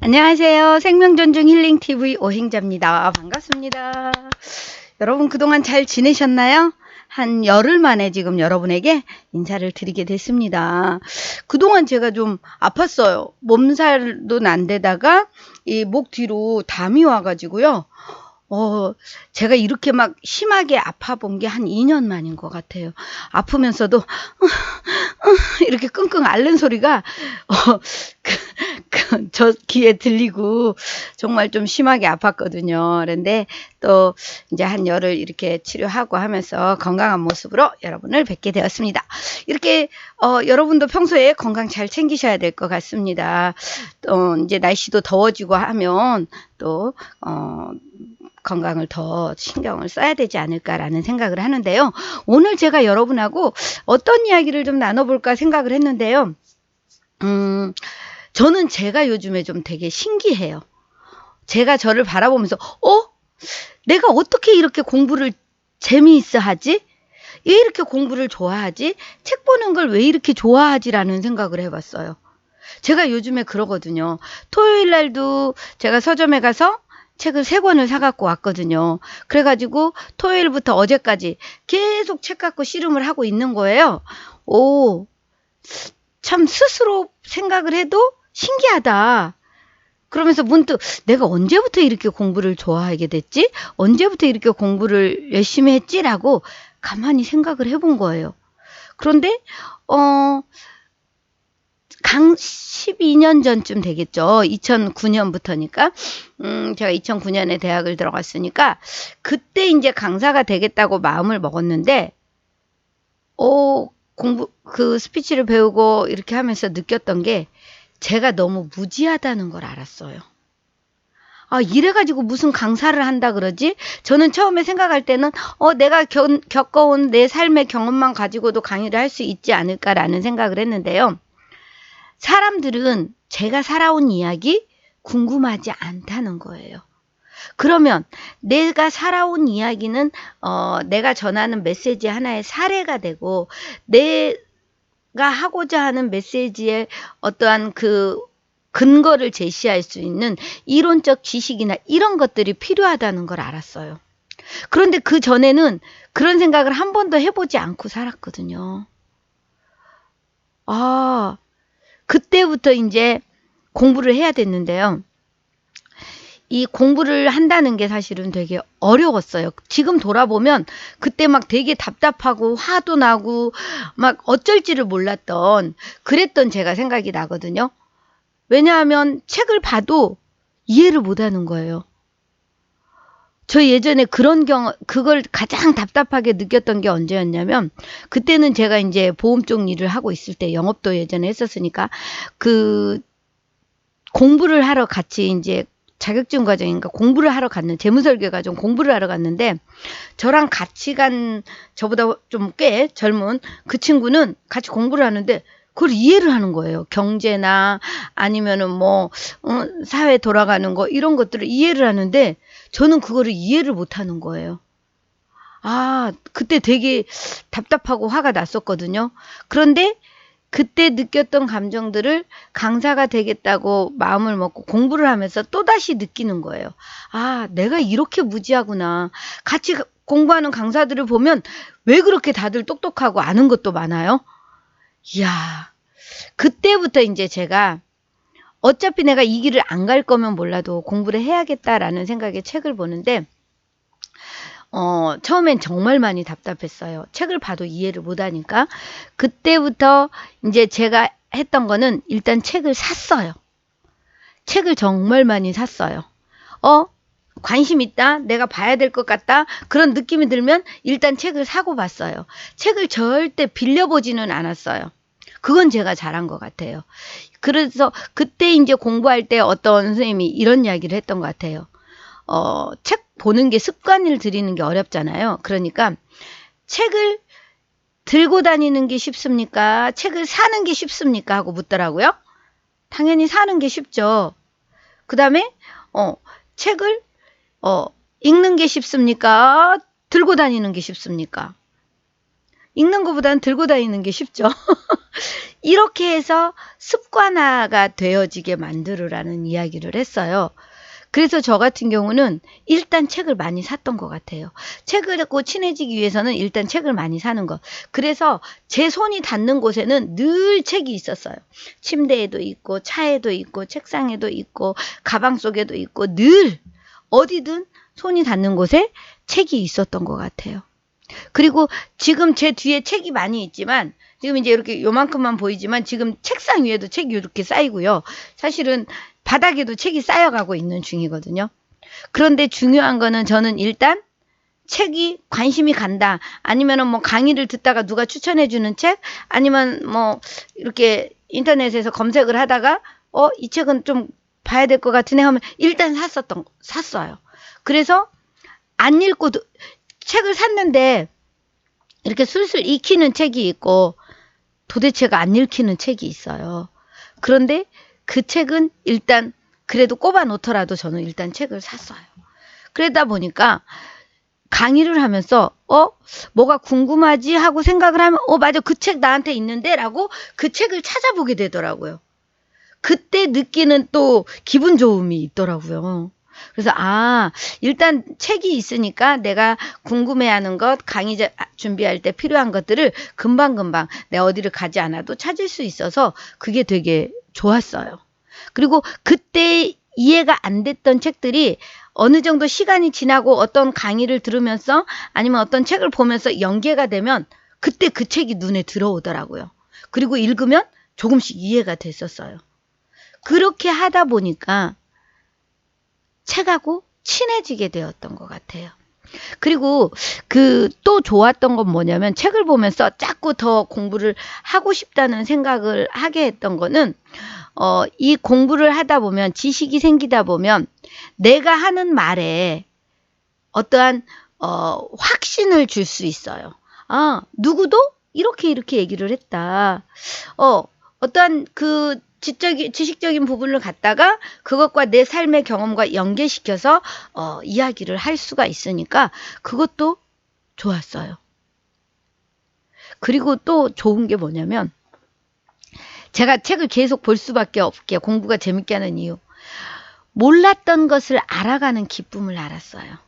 안녕하세요. 생명존중 힐링TV 오행자입니다. 반갑습니다. 여러분 그동안 잘 지내셨나요? 한 열흘 만에 지금 여러분에게 인사를 드리게 됐습니다. 그동안 제가 좀 아팠어요. 몸살도 난 데다가 이 목 뒤로 담이 와가지고요. 제가 이렇게 막 심하게 아파 본 게 한 2년 만인 것 같아요. 아프면서도 이렇게 끙끙 앓는 소리가 저 귀에 들리고 정말 좀 심하게 아팠거든요. 그런데 또 이제 한 열흘 이렇게 치료하고 하면서 건강한 모습으로 여러분을 뵙게 되었습니다. 이렇게 여러분도 평소에 건강 잘 챙기셔야 될 것 같습니다. 이제 날씨도 더워지고 하면 또 건강을 더 신경을 써야 되지 않을까라는 생각을 하는데요. 오늘 제가 여러분하고 어떤 이야기를 좀 나눠볼까 생각을 했는데요. 저는 제가 요즘에 좀 되게 신기해요. 제가 저를 바라보면서 내가 어떻게 이렇게 공부를 재미있어 하지? 왜 이렇게 공부를 좋아하지? 책 보는 걸 왜 이렇게 좋아하지라는 생각을 해봤어요. 제가 요즘에 그러거든요. 토요일 날도 제가 서점에 가서 책을 3권을 사갖고 왔거든요. 그래가지고 토요일부터 어제까지 계속 책 갖고 씨름을 하고 있는 거예요. 참 스스로 생각을 해도 신기하다. 그러면서 문득 내가 언제부터 이렇게 공부를 좋아하게 됐지? 언제부터 이렇게 공부를 열심히 했지라고 가만히 생각을 해본 거예요. 그런데 12년 전쯤 되겠죠. 2009년부터니까. 제가 2009년에 대학을 들어갔으니까 그때 이제 강사가 되겠다고 마음을 먹었는데 그 스피치를 배우고 이렇게 하면서 느꼈던 게 제가 너무 무지하다는 걸 알았어요. 이래가지고 무슨 강사를 한다 그러지? 저는 처음에 생각할 때는 내가 겪어온 내 삶의 경험만 가지고도 강의를 할 수 있지 않을까라는 생각을 했는데요. 사람들은 제가 살아온 이야기 궁금하지 않다는 거예요. 그러면 내가 살아온 이야기는 내가 전하는 메시지 하나의 사례가 되고 내가 하고자 하는 메시지의 어떠한 그 근거를 제시할 수 있는 이론적 지식이나 이런 것들이 필요하다는 걸 알았어요. 그런데 그 전에는 그런 생각을 한 번도 해보지 않고 살았거든요. 그때부터 이제 공부를 해야 됐는데요. 이 공부를 한다는 게 사실은 되게 어려웠어요. 지금 돌아보면 그때 막 되게 답답하고 화도 나고 막 어쩔지를 몰랐던 그랬던 제가 생각이 나거든요. 왜냐하면 책을 봐도 이해를 못하는 거예요. 저 예전에 그걸 가장 답답하게 느꼈던 게 언제였냐면, 그때는 제가 이제 보험 쪽 일을 하고 있을 때 영업도 예전에 했었으니까, 공부를 하러 같이 이제 자격증 과정인가 공부를 하러 재무설계 과정 공부를 하러 갔는데, 저랑 같이 간 저보다 좀 꽤 젊은 그 친구는 같이 공부를 하는데, 그걸 이해를 하는 거예요. 경제나 아니면은 사회 돌아가는 거 이런 것들을 이해를 하는데 저는 그거를 이해를 못 하는 거예요. 그때 되게 답답하고 화가 났었거든요. 그런데 그때 느꼈던 감정들을 강사가 되겠다고 마음을 먹고 공부를 하면서 또다시 느끼는 거예요. 내가 이렇게 무지하구나. 같이 공부하는 강사들을 보면 왜 그렇게 다들 똑똑하고 아는 것도 많아요? 이야, 그때부터 이제 제가 어차피 내가 이 길을 안 갈 거면 몰라도 공부를 해야겠다라는 생각에 책을 보는데, 처음엔 정말 많이 답답했어요. 책을 봐도 이해를 못 하니까. 그때부터 이제 제가 했던 거는 일단 책을 샀어요. 책을 정말 많이 샀어요. 관심 있다, 내가 봐야 될 것 같다, 그런 느낌이 들면 일단 책을 사고 봤어요. 책을 절대 빌려보지는 않았어요. 그건 제가 잘한 것 같아요. 그래서 그때 이제 공부할 때 어떤 선생님이 이런 이야기를 했던 것 같아요. 책 보는 게 습관을 들이는 게 어렵잖아요. 그러니까 책을 들고 다니는 게 쉽습니까? 책을 사는 게 쉽습니까? 하고 묻더라고요. 당연히 사는 게 쉽죠. 그 다음에 책을 읽는 게 쉽습니까? 들고 다니는 게 쉽습니까? 읽는 것보다는 들고 다니는 게 쉽죠. 이렇게 해서 습관화가 되어지게 만들으라는 이야기를 했어요. 그래서 저 같은 경우는 일단 책을 많이 샀던 것 같아요. 책을 읽고 친해지기 위해서는 일단 책을 많이 사는 것. 그래서 제 손이 닿는 곳에는 늘 책이 있었어요. 침대에도 있고 차에도 있고 책상에도 있고 가방 속에도 있고 늘 어디든 손이 닿는 곳에 책이 있었던 것 같아요. 그리고 지금 제 뒤에 책이 많이 있지만 지금 이제 이렇게 요만큼만 보이지만 지금 책상 위에도 책이 이렇게 쌓이고요. 사실은 바닥에도 책이 쌓여가고 있는 중이거든요. 그런데 중요한 거는 저는 일단 책이 관심이 간다. 아니면은 뭐 강의를 듣다가 누가 추천해 주는 책, 아니면 뭐 이렇게 인터넷에서 검색을 하다가 이 책은 좀 봐야 될 것 같으네 하면 일단 샀어요. 그래서 안 읽고 책을 샀는데 이렇게 술술 익히는 책이 있고 도대체가 안 읽히는 책이 있어요. 그런데 그 책은 일단 그래도 꼽아 놓더라도 저는 일단 책을 샀어요. 그러다 보니까 강의를 하면서 뭐가 궁금하지 하고 생각을 하면 맞아 그 책 나한테 있는데 라고 그 책을 찾아보게 되더라고요. 그때 느끼는 또 기분 좋음이 있더라고요. 그래서 일단 책이 있으니까 내가 궁금해하는 것, 강의 준비할 때 필요한 것들을 금방금방 내가 어디를 가지 않아도 찾을 수 있어서 그게 되게 좋았어요. 그리고 그때 이해가 안 됐던 책들이 어느 정도 시간이 지나고 어떤 강의를 들으면서 아니면 어떤 책을 보면서 연계가 되면 그때 그 책이 눈에 들어오더라고요. 그리고 읽으면 조금씩 이해가 됐었어요. 그렇게 하다 보니까 책하고 친해지게 되었던 것 같아요. 그리고 또 좋았던 건 뭐냐면 책을 보면서 자꾸 더 공부를 하고 싶다는 생각을 하게 했던 거는 이 공부를 하다 보면 지식이 생기다 보면 내가 하는 말에 어떠한 확신을 줄 수 있어요. 누구도 이렇게 얘기를 했다. 어떠한 지식적인 부분을 갖다가 그것과 내 삶의 경험과 연계시켜서 이야기를 할 수가 있으니까 그것도 좋았어요. 그리고 또 좋은 게 뭐냐면 제가 책을 계속 볼 수밖에 없게 공부가 재밌게 하는 이유. 몰랐던 것을 알아가는 기쁨을 알았어요.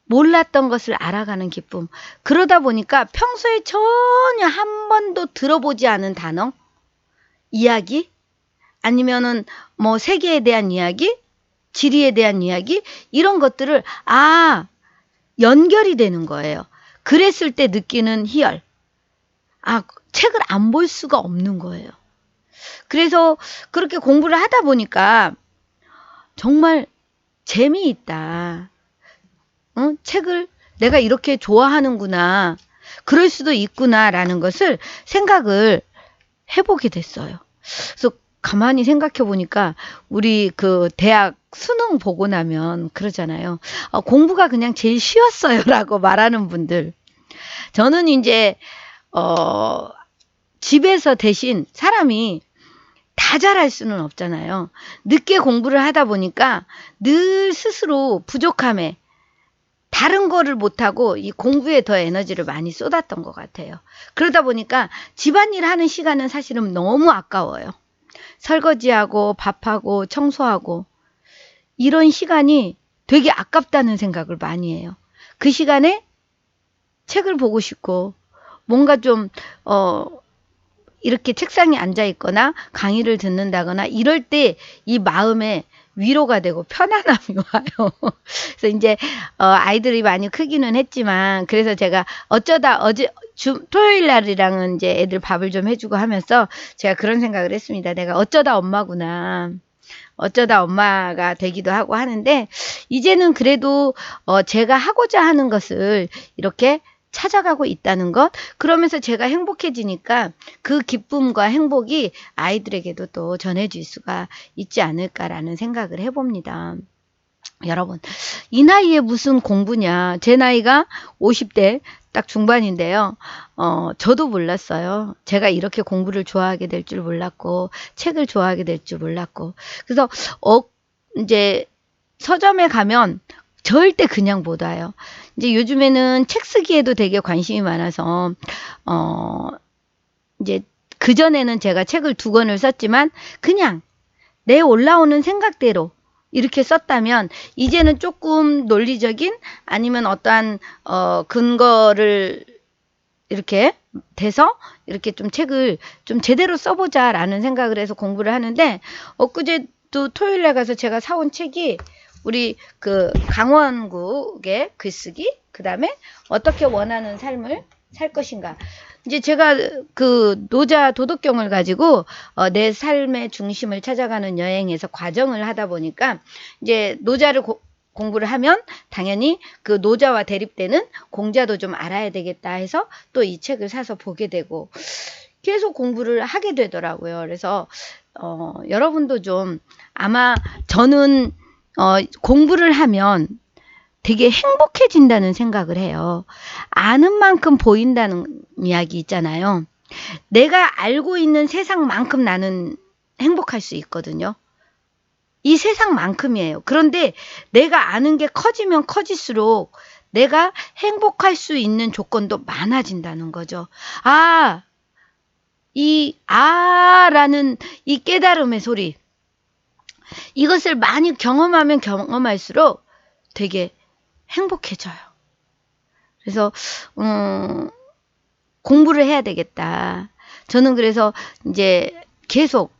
몰랐던 것을 알아가는 기쁨. 그러다 보니까 평소에 전혀 한 번도 들어보지 않은 단어, 이야기, 아니면은 뭐 세계에 대한 이야기, 지리에 대한 이야기, 이런 것들을 연결이 되는 거예요. 그랬을 때 느끼는 희열. 책을 안 볼 수가 없는 거예요. 그래서 그렇게 공부를 하다 보니까 정말 재미있다. 책을 내가 이렇게 좋아하는구나. 그럴 수도 있구나라는 것을 생각을 해보게 됐어요. 그래서 가만히 생각해 보니까 우리 대학 수능 보고 나면 그러잖아요. 공부가 그냥 제일 쉬웠어요 라고 말하는 분들. 저는 이제 집에서 대신 사람이 다 잘할 수는 없잖아요. 늦게 공부를 하다 보니까 늘 스스로 부족함에 다른 거를 못하고 이 공부에 더 에너지를 많이 쏟았던 것 같아요. 그러다 보니까 집안일 하는 시간은 사실은 너무 아까워요. 설거지하고 밥하고 청소하고 이런 시간이 되게 아깝다는 생각을 많이 해요. 그 시간에 책을 보고 싶고 뭔가 좀 이렇게 책상에 앉아 있거나 강의를 듣는다거나 이럴 때 이 마음에 위로가 되고 편안함이 와요. 그래서 이제 아이들이 많이 크기는 했지만 그래서 제가 어쩌다 토요일 날이랑은 이제 애들 밥을 좀 해주고 하면서 제가 그런 생각을 했습니다. 내가 어쩌다 엄마구나. 어쩌다 엄마가 되기도 하고 하는데 이제는 그래도 제가 하고자 하는 것을 이렇게 찾아가고 있다는 것, 그러면서 제가 행복해지니까 그 기쁨과 행복이 아이들에게도 또 전해질 수가 있지 않을까라는 생각을 해봅니다. 여러분, 이 나이에 무슨 공부냐. 제 나이가 50대 딱 중반인데요. 저도 몰랐어요. 제가 이렇게 공부를 좋아하게 될 줄 몰랐고 책을 좋아하게 될 줄 몰랐고 그래서 이제 서점에 가면 절대 그냥 못 와요. 이제 요즘에는 책 쓰기에도 되게 관심이 많아서, 이제 그전에는 제가 책을 2권을 썼지만, 그냥 내 올라오는 생각대로 이렇게 썼다면, 이제는 조금 논리적인 아니면 어떠한, 근거를 이렇게 돼서 이렇게 좀 책을 좀 제대로 써보자라는 생각을 해서 공부를 하는데, 엊그제도 토요일에 가서 제가 사온 책이 우리 그 강원국의 글쓰기, 그 다음에 어떻게 원하는 삶을 살 것인가. 이제 제가 그 노자 도덕경을 가지고 내 삶의 중심을 찾아가는 여행에서 과정을 하다 보니까 이제 노자를 공부를 하면 당연히 그 노자와 대립되는 공자도 좀 알아야 되겠다 해서 또 이 책을 사서 보게 되고 계속 공부를 하게 되더라고요. 그래서 여러분도 좀 아마 저는 공부를 하면 되게 행복해진다는 생각을 해요. 아는 만큼 보인다는 이야기 있잖아요. 내가 알고 있는 세상만큼 나는 행복할 수 있거든요. 이 세상만큼이에요. 그런데 내가 아는 게 커지면 커질수록 내가 행복할 수 있는 조건도 많아진다는 거죠. 라는 이 깨달음의 소리. 이것을 많이 경험하면 경험할수록 되게 행복해져요. 그래서, 공부를 해야 되겠다. 저는 그래서 이제 계속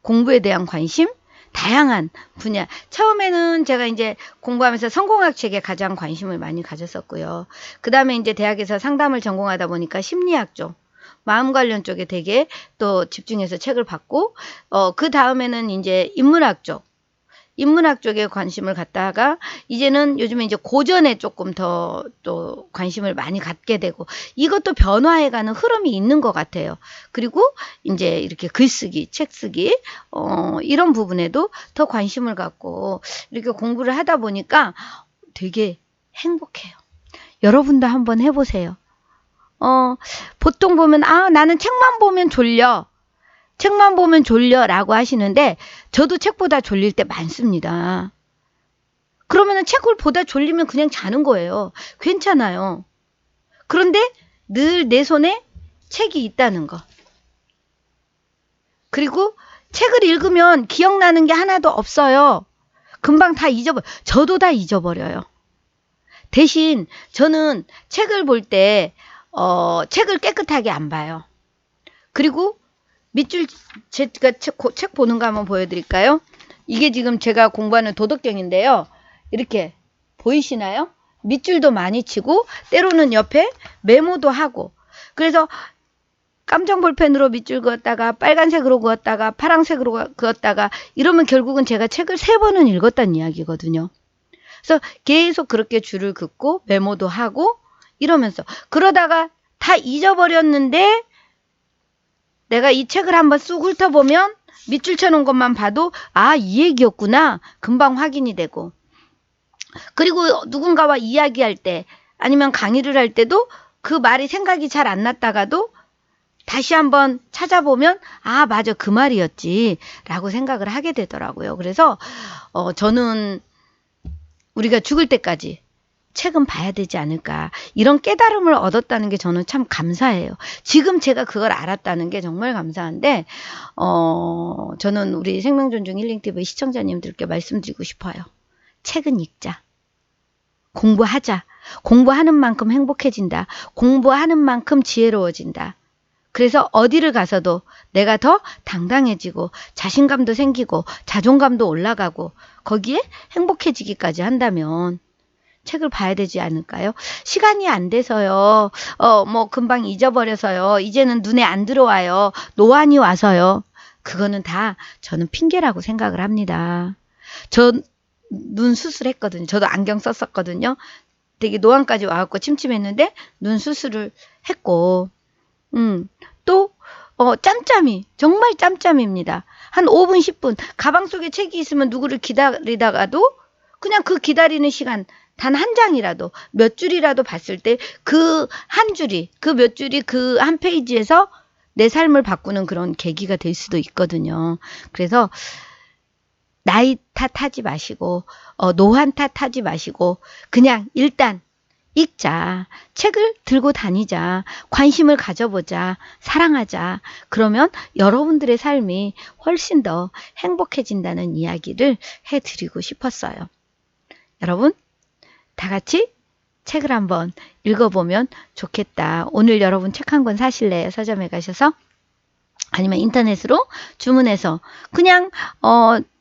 공부에 대한 관심, 다양한 분야. 처음에는 제가 이제 공부하면서 성공학 책에 가장 관심을 많이 가졌었고요. 그 다음에 이제 대학에서 상담을 전공하다 보니까 심리학 쪽, 마음 관련 쪽에 되게 또 집중해서 책을 봤고, 그 다음에는 이제 인문학 쪽에 관심을 갖다가 이제는 요즘에 이제 고전에 조금 더 또 관심을 많이 갖게 되고 이것도 변화해가는 흐름이 있는 것 같아요. 그리고 이제 이렇게 글쓰기, 책 쓰기 이런 부분에도 더 관심을 갖고 이렇게 공부를 하다 보니까 되게 행복해요. 여러분도 한번 해보세요. 보통 보면 나는 책만 보면 졸려. 책만 보면 졸려라고 하시는데 저도 책보다 졸릴 때 많습니다. 그러면은 책을 보다 졸리면 그냥 자는 거예요. 괜찮아요. 그런데 늘 내 손에 책이 있다는 거. 그리고 책을 읽으면 기억나는 게 하나도 없어요. 금방 다 저도 다 잊어버려요. 대신 저는 책을 볼 때 책을 깨끗하게 안 봐요. 그리고 밑줄 제가 책 보는 거 한번 보여드릴까요? 이게 지금 제가 공부하는 도덕경인데요. 이렇게 보이시나요? 밑줄도 많이 치고 때로는 옆에 메모도 하고 그래서 깜정 볼펜으로 밑줄 그었다가 빨간색으로 그었다가 파란색으로 그었다가 이러면 결국은 제가 책을 3번은 읽었다는 이야기거든요. 그래서 계속 그렇게 줄을 긋고 메모도 하고 이러면서 그러다가 다 잊어버렸는데 내가 이 책을 한번 쑥 훑어보면 밑줄 쳐놓은 것만 봐도 이 얘기였구나 금방 확인이 되고 그리고 누군가와 이야기할 때 아니면 강의를 할 때도 그 말이 생각이 잘 안 났다가도 다시 한번 찾아보면 맞아 그 말이었지 라고 생각을 하게 되더라고요. 그래서 저는 우리가 죽을 때까지 책은 봐야 되지 않을까 이런 깨달음을 얻었다는 게 저는 참 감사해요. 지금 제가 그걸 알았다는 게 정말 감사한데 저는 우리 생명존중 힐링TV 시청자님들께 말씀드리고 싶어요. 책은 읽자. 공부하자. 공부하는 만큼 행복해진다. 공부하는 만큼 지혜로워진다. 그래서 어디를 가서도 내가 더 당당해지고 자신감도 생기고 자존감도 올라가고 거기에 행복해지기까지 한다면 책을 봐야 되지 않을까요? 시간이 안 돼서요. 금방 잊어버려서요. 이제는 눈에 안 들어와요. 노안이 와서요. 그거는 다 저는 핑계라고 생각을 합니다. 저 눈 수술했거든요. 저도 안경 썼었거든요. 되게 노안까지 와갖고 침침했는데 눈 수술을 했고 또 짬짬이 정말 짬짬입니다. 한 5분 10분 가방 속에 책이 있으면 누구를 기다리다가도 그냥 그 기다리는 시간 단 한 장이라도 몇 줄이라도 봤을 때 그 한 줄이 그 몇 줄이 그 한 페이지에서 내 삶을 바꾸는 그런 계기가 될 수도 있거든요. 그래서 나이 탓하지 마시고 노안 탓하지 마시고 그냥 일단 읽자. 책을 들고 다니자. 관심을 가져보자. 사랑하자. 그러면 여러분들의 삶이 훨씬 더 행복해진다는 이야기를 해드리고 싶었어요. 여러분, 다 같이 책을 한번 읽어보면 좋겠다. 오늘 여러분 책 한 권 사실래요? 서점에 가셔서? 아니면 인터넷으로 주문해서 그냥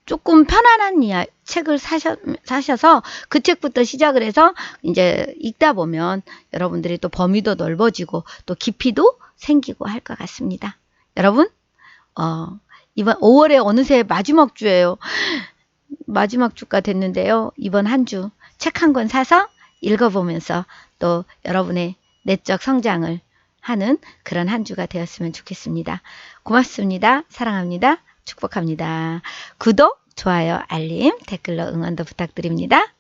조금 편안한 책을 사셔서 그 책부터 시작을 해서 이제 읽다 보면 여러분들이 또 범위도 넓어지고 또 깊이도 생기고 할 것 같습니다. 여러분, 이번 5월에 어느새 마지막 주예요. 마지막 주가 됐는데요. 이번 한 주 책 한 권 사서 읽어보면서 또 여러분의 내적 성장을 하는 그런 한 주가 되었으면 좋겠습니다. 고맙습니다. 사랑합니다. 축복합니다. 구독, 좋아요, 알림, 댓글로 응원도 부탁드립니다.